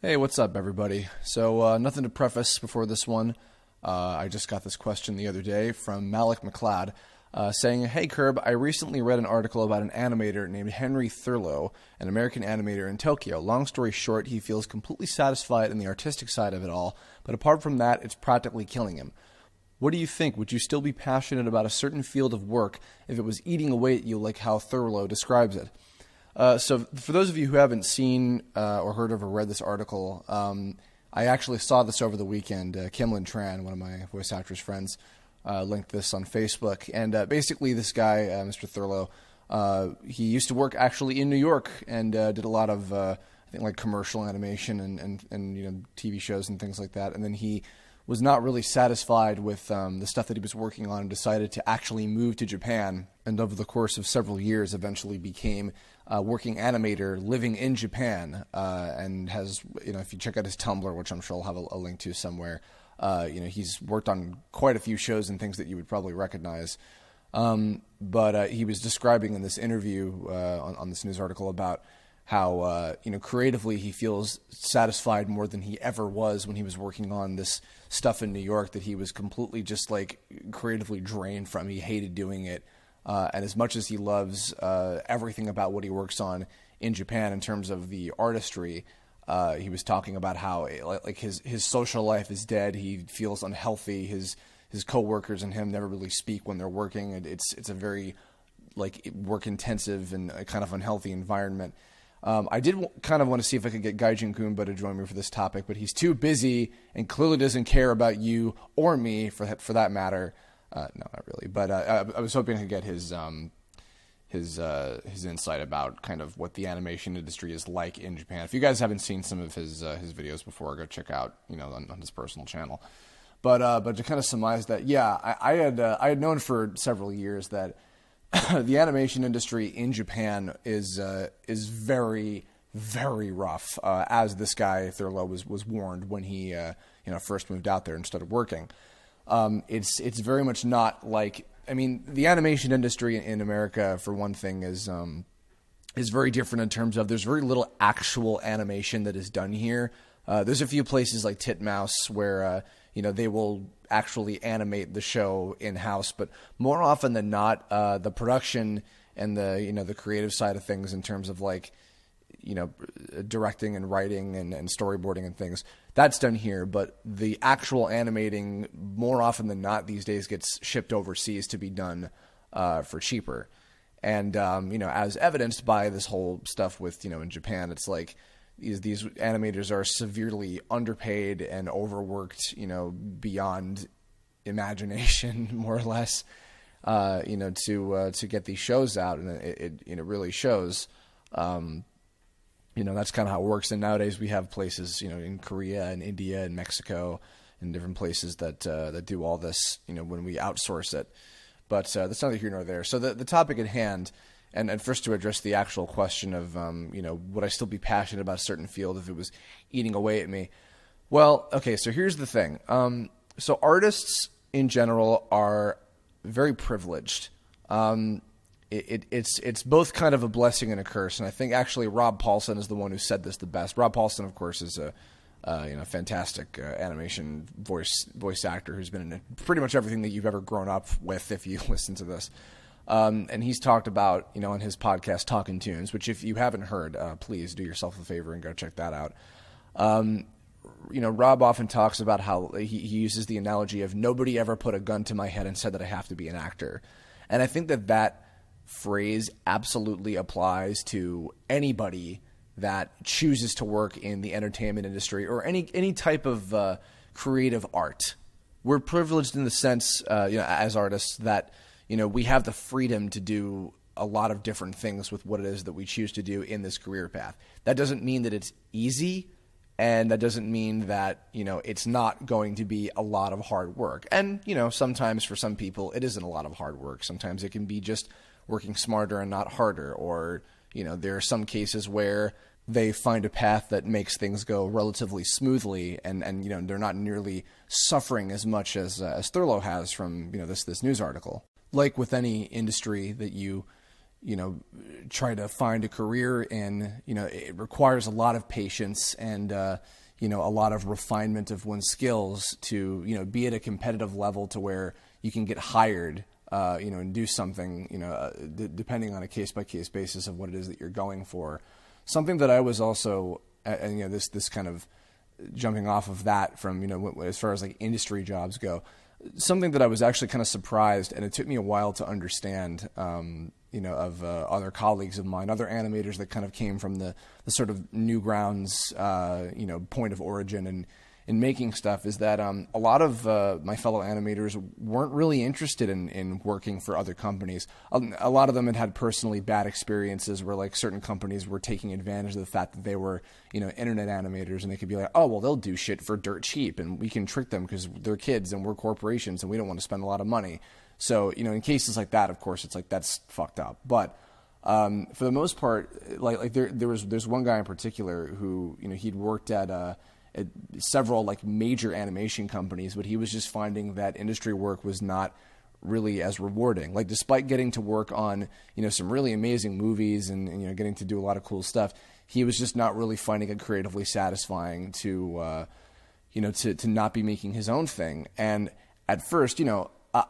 Hey, what's up, everybody? So, nothing to preface before this one. I just got this question the other day from Malik McLeod saying, Hey, Curb, I recently read an article about an animator named Henry Thurlow, an American animator in Tokyo. Long story short, he feels completely satisfied in the artistic side of it all, but apart from that, it's practically killing him. What do you think? Would you still be passionate about a certain field of work if it was eating away at you like how Thurlow describes it? So for those of you who haven't seen or heard of or read this article, I actually saw this over the weekend. Kimlin Tran, one of my voice actress friends, linked this on Facebook. And basically this guy, Mr. Thurlow, he used to work actually in New York and did a lot of, I think, like commercial animation and you know, TV shows and things like that. And then he was not really satisfied with the stuff that he was working on and decided to actually move to Japan. And over the course of several years, eventually became a working animator living in Japan, and has, you know, if you check out his Tumblr, which I'm sure I'll have a link to somewhere, you know, he's worked on quite a few shows and things that you would probably recognize. But he was describing in this interview on this news article about how, you know, creatively he feels satisfied more than he ever was when he was working on this stuff in New York that he was completely just like creatively drained from. He hated doing it. And as much as he loves everything about what he works on in Japan in terms of the artistry, he was talking about how like his social life is dead. He feels unhealthy. His coworkers and him never really speak when they're working. It's a very like work intensive and a kind of unhealthy environment. I did kind of want to see if I could get Gaijin Goomba to join me for this topic, but he's too busy and clearly doesn't care about you or me for that matter. No, not really. But I was hoping to get his insight about kind of what the animation industry is like in Japan. If you guys haven't seen some of his videos before, go check out, you know, on his personal channel. But to kind of surmise that, yeah, I had known for several years that the animation industry in Japan is very, very rough. As this guy Thurlow was warned when he first moved out there and started working. It's very much not like, I mean, the animation industry in America, for one thing, is very different in terms of there's very little actual animation that is done here. There's a few places like Titmouse where, you know, they will actually animate the show in-house, but more often than not, the production and the, you know, the creative side of things in terms of like, you know, directing and writing and storyboarding and things, that's done here. But the actual animating, more often than not these days, gets shipped overseas to be done for cheaper. And, you know, as evidenced by this whole stuff with, you know, in Japan, it's like these animators are severely underpaid and overworked, you know, beyond imagination, more or less, you know, to get these shows out. And it really shows. You know, that's kind of how it works. And nowadays we have places, you know, in Korea and India and Mexico and different places that do all this, you know, when we outsource it. But that's neither here nor there. So the topic at hand, and first to address the actual question of, you know, would I still be passionate about a certain field if it was eating away at me? Well, okay, so here's the thing. So artists in general are very privileged. It's both kind of a blessing and a curse, and I think actually Rob Paulsen is the one who said this the best. Rob Paulsen, of course, is a fantastic animation voice actor who's been in pretty much everything that you've ever grown up with if you listen to this. And he's talked about, you know, on his podcast Talkin' Tunes, which if you haven't heard, please do yourself a favor and go check that out. You know, Rob often talks about how he uses the analogy of nobody ever put a gun to my head and said that I have to be an actor, and I think that phrase absolutely applies to anybody that chooses to work in the entertainment industry or any type of creative art. We're privileged in the sense, you know, as artists that, you know, we have the freedom to do a lot of different things with what it is that we choose to do in this career path. That doesn't mean that it's easy, and that doesn't mean that, you know, it's not going to be a lot of hard work. And, you know, sometimes for some people it isn't a lot of hard work. Sometimes it can be just working smarter and not harder, or, you know, there are some cases where they find a path that makes things go relatively smoothly, and you know, they're not nearly suffering as much as Thurlow has from, you know, this news article. Like with any industry that you try to find a career in. It requires a lot of patience and, a lot of refinement of one's skills to, be at a competitive level to where you can get hired, and do something, depending on a case-by-case basis of what it is that you're going for. Something that I was also, this kind of jumping off of that from, as far as like industry jobs go, something that I was actually kind of surprised, and it took me a while to understand, of other colleagues of mine, other animators that kind of came from the sort of Newgrounds, point of origin and in making stuff, is that a lot of my fellow animators weren't really interested in working for other companies. A lot of them had personally bad experiences where like certain companies were taking advantage of the fact that they were, internet animators, and they could be like, oh, well, they'll do shit for dirt cheap and we can trick them because they're kids and we're corporations and we don't want to spend a lot of money. So, in cases like that, of course, it's like that's fucked up. But for the most part, like there's one guy in particular who, he'd worked at several like major animation companies, but he was just finding that industry work was not really as rewarding. Like despite getting to work on, some really amazing movies and getting to do a lot of cool stuff, he was just not really finding it creatively satisfying to not be making his own thing. And at first,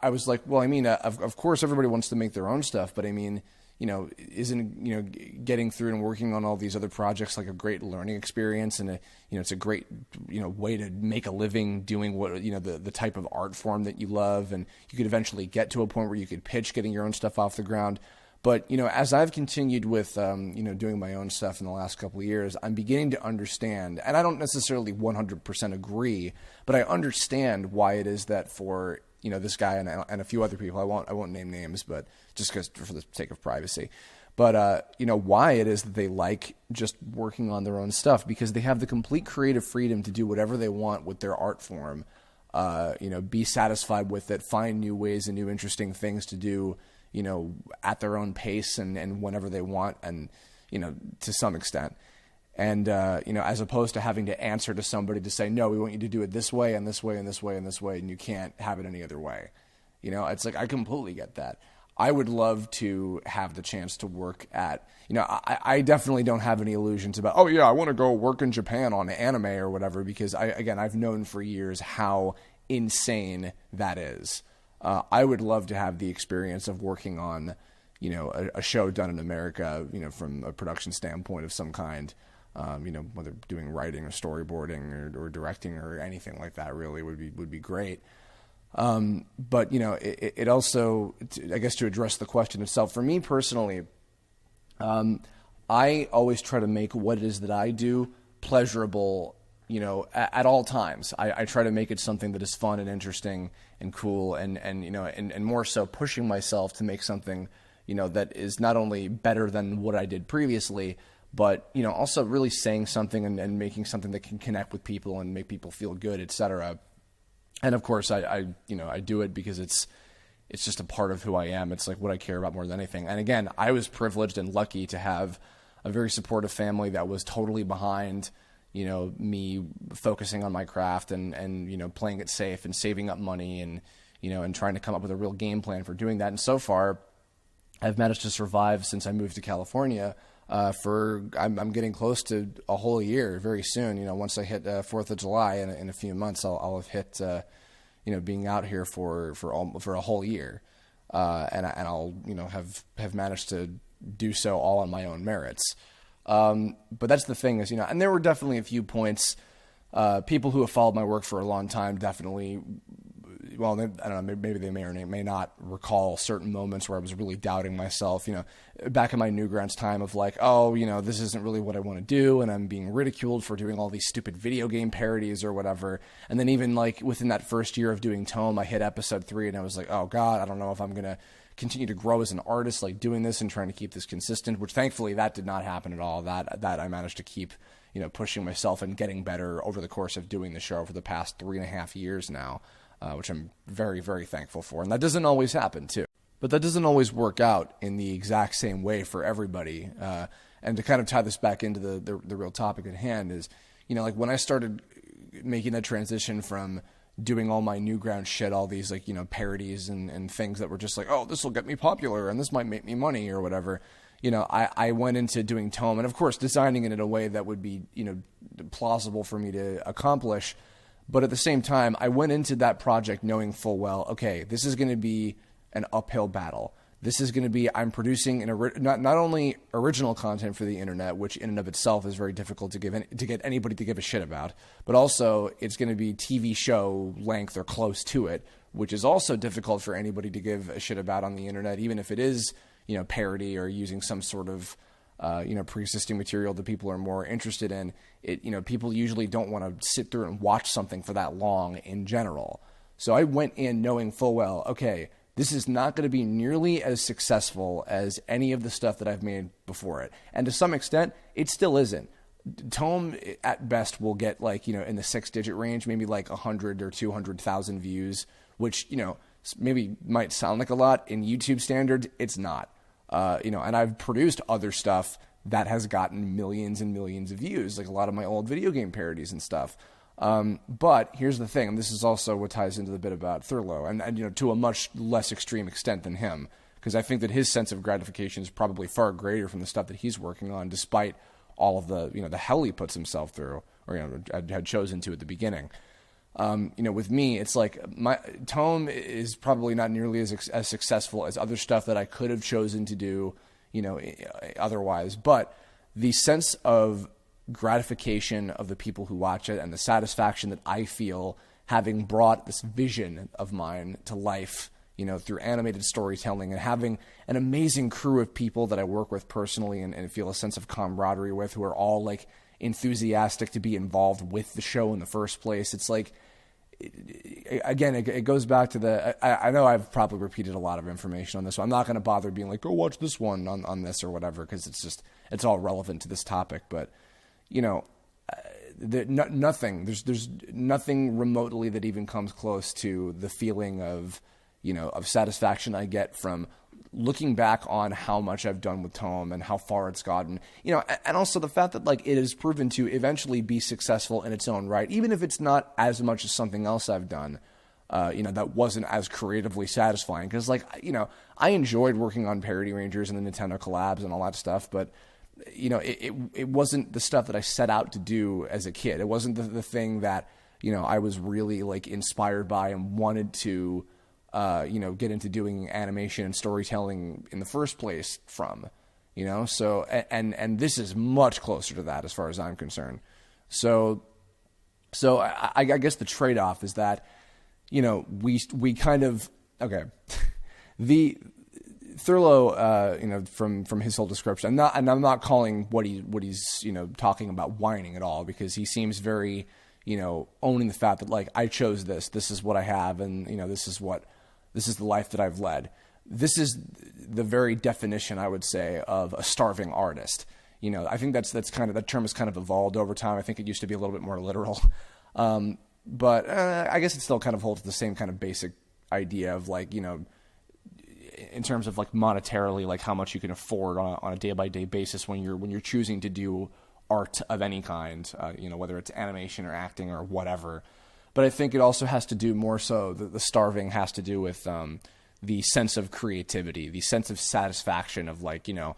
I was like, well, I mean, of course everybody wants to make their own stuff, but I mean, isn't, getting through and working on all these other projects like a great learning experience, and it's a great, way to make a living doing what, the type of art form that you love, and you could eventually get to a point where you could pitch getting your own stuff off the ground. But, as I've continued with, doing my own stuff in the last couple of years, I'm beginning to understand, and I don't necessarily 100% agree, but I understand why it is that for, this guy and a few other people, I won't name names, but just because for the sake of privacy, but, why it is that they like just working on their own stuff, because they have the complete creative freedom to do whatever they want with their art form, be satisfied with it, find new ways and new interesting things to do, at their own pace and whenever they want, and, to some extent. And, as opposed to having to answer to somebody to say, no, we want you to do it this way and this way and this way and this way, and you can't have it any other way. It's like, I completely get that. I would love to have the chance to work at, I definitely don't have any illusions about, oh yeah, I want to go work in Japan on anime or whatever, because I've known for years how insane that is. I would love to have the experience of working on, a show done in America, from a production standpoint of some kind. Whether doing writing or storyboarding or directing or anything like that really would be great. But it also, I guess, to address the question itself, for me personally, I always try to make what it is that I do pleasurable, at all times. I try to make it something that is fun and interesting and cool and more so pushing myself to make something, that is not only better than what I did previously, but, also really saying something and making something that can connect with people and make people feel good, etc. And of course, I do it because it's just a part of who I am. It's like what I care about more than anything. And again, I was privileged and lucky to have a very supportive family that was totally behind, me focusing on my craft and playing it safe and saving up money and trying to come up with a real game plan for doing that. And so far, I've managed to survive since I moved to California. I'm getting close to a whole year very soon. Once I hit 4th of July in a few months, I'll have hit being out here for a whole year, and I'll have managed to do so all on my own merits. But that's the thing is, and there were definitely a few points. People who have followed my work for a long time definitely. Well, I don't know, maybe they may or may not recall certain moments where I was really doubting myself, back in my Newgrounds time of like, oh, this isn't really what I want to do, and I'm being ridiculed for doing all these stupid video game parodies or whatever. And then even like within that first year of doing Tome, I hit episode 3 and I was like, oh God, I don't know if I'm going to continue to grow as an artist, like doing this and trying to keep this consistent, which thankfully that did not happen at all. That I managed to keep, pushing myself and getting better over the course of doing the show for the past 3.5 years now. Which I'm very, very thankful for. And that doesn't always happen, too. But that doesn't always work out in the exact same way for everybody. And to kind of tie this back into the real topic at hand is, like when I started making that transition from, doing all my Newgrounds shit, all these like, parodies and things that were just like, oh, this will get me popular and this might make me money or whatever. I went into doing Tome, and of course designing it in a way that would be, plausible for me to accomplish. But at the same time, I went into that project knowing full well, okay, this is going to be an uphill battle. This is going to be, I'm producing not only original content for the internet, which in and of itself is very difficult to get anybody to give a shit about, but also it's going to be TV show length or close to it, which is also difficult for anybody to give a shit about on the internet, even if it is, parody or using some sort of, pre-existing material that people are more interested in. People usually don't want to sit through and watch something for that long in general. So I went in knowing full well, okay, this is not going to be nearly as successful as any of the stuff that I've made before it. And to some extent, it still isn't. Tome, at best, will get like, in the 6-digit range, maybe like 100 or 200,000 views, which, maybe might sound like a lot. In YouTube standards, it's not. And I've produced other stuff that has gotten millions and millions of views, like a lot of my old video game parodies and stuff. But here's the thing, and this is also what ties into the bit about Thurlow, and to a much less extreme extent than him, because I think that his sense of gratification is probably far greater from the stuff that he's working on, despite all of the, the hell he puts himself through, or, had chosen to at the beginning. With me, it's like my Tome is probably not nearly as successful as other stuff that I could have chosen to do, otherwise, but the sense of gratification of the people who watch it and the satisfaction that I feel having brought this vision of mine to life, through animated storytelling, and having an amazing crew of people that I work with personally and feel a sense of camaraderie with, who are all like enthusiastic to be involved with the show in the first place. It's like, again, it goes back to I know I've probably repeated a lot of information on this, so I'm not going to bother being like, go watch this one on this or whatever, because it's all relevant to this topic. But there's nothing remotely that even comes close to the feeling of satisfaction I get from looking back on how much I've done with Tome and how far it's gotten, and also the fact that like it has proven to eventually be successful in its own right, even if it's not as much as something else I've done, that wasn't as creatively satisfying. Because I enjoyed working on Parody Rangers and the Nintendo collabs and all that stuff, but it wasn't the stuff that I set out to do as a kid. It wasn't the thing that, I was really like inspired by and wanted to, get into doing animation and storytelling in the first place from, so, and this is much closer to that as far as I'm concerned. So I guess the trade-off is that, we kind of, okay, Thurlow, from his whole description, and I'm not calling what he's talking about whining at all, because he seems very, owning the fact that like I chose this is what I have, and this is the life that I've led. This is the very definition, I would say, of a starving artist. I think that's kind of, that term has kind of evolved over time. I think it used to be a little bit more literal, but I guess it still kind of holds the same kind of basic idea of like in terms of like monetarily, like how much you can afford on a day-by-day basis when you're choosing to do art of any kind, whether it's animation or acting or whatever. But I think it also has to do more so, the starving has to do with the sense of creativity, the sense of satisfaction of like, am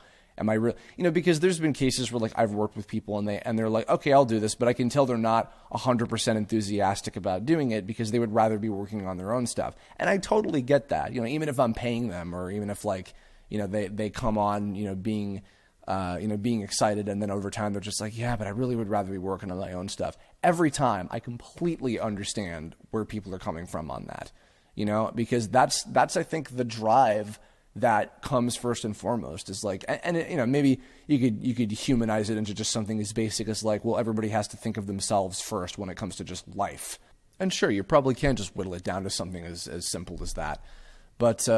I real? Because there's been cases where like I've worked with people and they're like, okay, I'll do this, but I can tell they're not 100% enthusiastic about doing it because they would rather be working on their own stuff. And I totally get that, even if I'm paying them, or even if like, they come on, being excited, and then over time they're just like, yeah, but I really would rather be working on my own stuff. Every time I completely understand where people are coming from on that, because that's I think the drive that comes first and foremost, is like, and maybe you could humanize it into just something as basic as like, well, everybody has to think of themselves first when it comes to just life. And sure, you probably can just whittle it down to something as simple as that. But,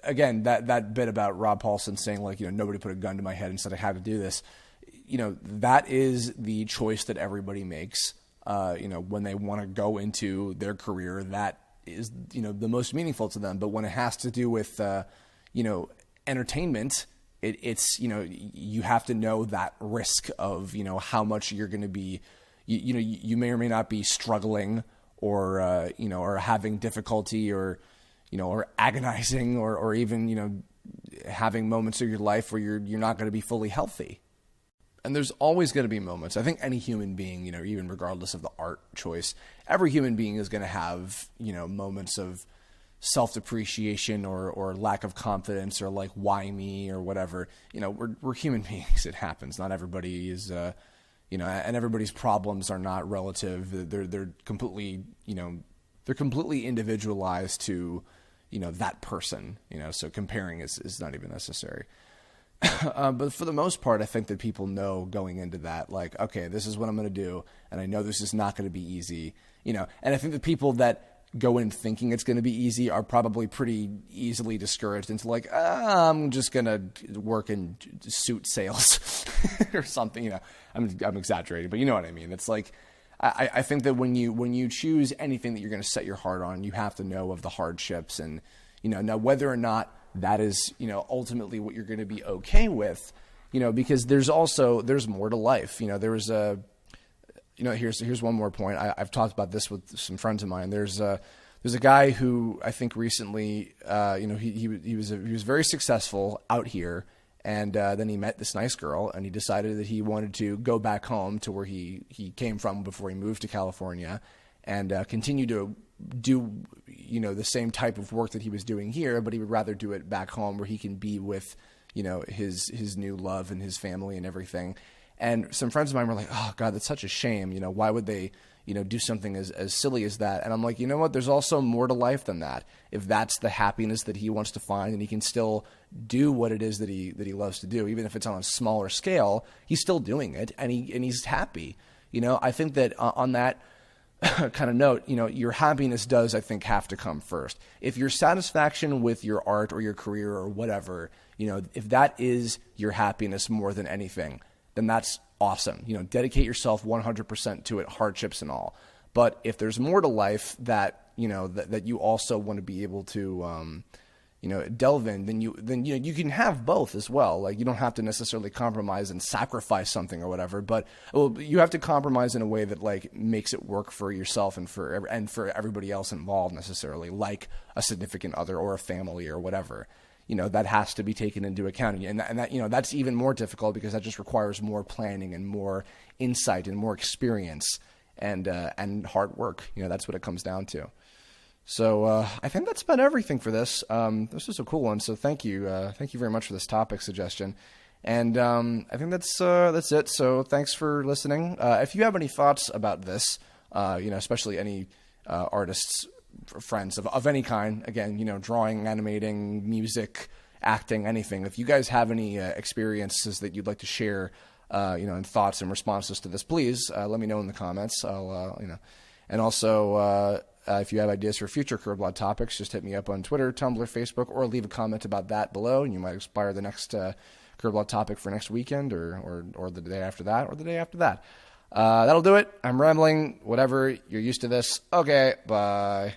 again, that bit about Rob Paulson saying like, nobody put a gun to my head and said I had to do this. That is the choice that everybody makes, when they want to go into their career. That is, the most meaningful to them. But when it has to do with, entertainment, it's, you have to know that risk of, how much you're going to be, you may or may not be struggling, or or having difficulty, or or agonizing, or even having moments of your life where you're not going to be fully healthy. And there's always going to be moments. I think any human being, even regardless of the art choice, every human being is going to have, moments of self-depreciation or lack of confidence, or like, why me, or whatever. We're human beings. It happens. Not everybody is, and everybody's problems are not relative. They're completely, they're completely individualized to, that person, so comparing is not even necessary. But for the most part, I think that people know going into that, like, okay, this is what I'm going to do, and I know this is not going to be easy, and I think the people that go in thinking it's going to be easy are probably pretty easily discouraged into like, I'm just going to work in suit sales or something, I'm exaggerating, but you know what I mean? It's like, I think that when you choose anything that you're going to set your heart on, you have to know of the hardships, and, now whether or not that is, ultimately what you're going to be okay with, because there's more to life. Here's one more point. I've talked about this with some friends of mine. There's a guy who I think recently, he was very successful out here, and then he met this nice girl, and he decided that he wanted to go back home to where he came from before he moved to California, and continue to do the same type of work that he was doing here, but he would rather do it back home where he can be with his new love and his family and everything. And some friends of mine were like, oh God, that's such a shame. Why would they do something as silly as that? And I'm like, you know what, there's also more to life than that. If that's the happiness that he wants to find, and he can still do what it is that he loves to do, even if it's on a smaller scale, he's still doing it, and he's happy. I think that on that kind of note, your happiness does, I think, have to come first. If your satisfaction with your art or your career or whatever, if that is your happiness more than anything, then that's awesome. Dedicate yourself 100% to it, hardships and all. But if there's more to life that, that you also want to be able to, delve in, then you can have both as well. Like, you don't have to necessarily compromise and sacrifice something or whatever, but you have to compromise in a way that like makes it work for yourself and for everybody else involved, necessarily, like a significant other or a family or whatever. That has to be taken into account, and that that's even more difficult because that just requires more planning and more insight and more experience and hard work. That's what it comes down to. So I think that's about everything for this. This was a cool one, so thank you very much for this topic suggestion. And I think that's it. So thanks for listening. If you have any thoughts about this, especially any artists, friends of any kind, again, drawing, animating, music, acting, anything. If you guys have any experiences that you'd like to share, and thoughts and responses to this, please let me know in the comments. I'll, and also. If you have ideas for future Curblog topics, just hit me up on Twitter, Tumblr, Facebook, or leave a comment about that below, and you might inspire the next Curblog topic for next weekend, or the day after that, or the day after that. That'll do it. I'm rambling. Whatever. You're used to this. Okay. Bye.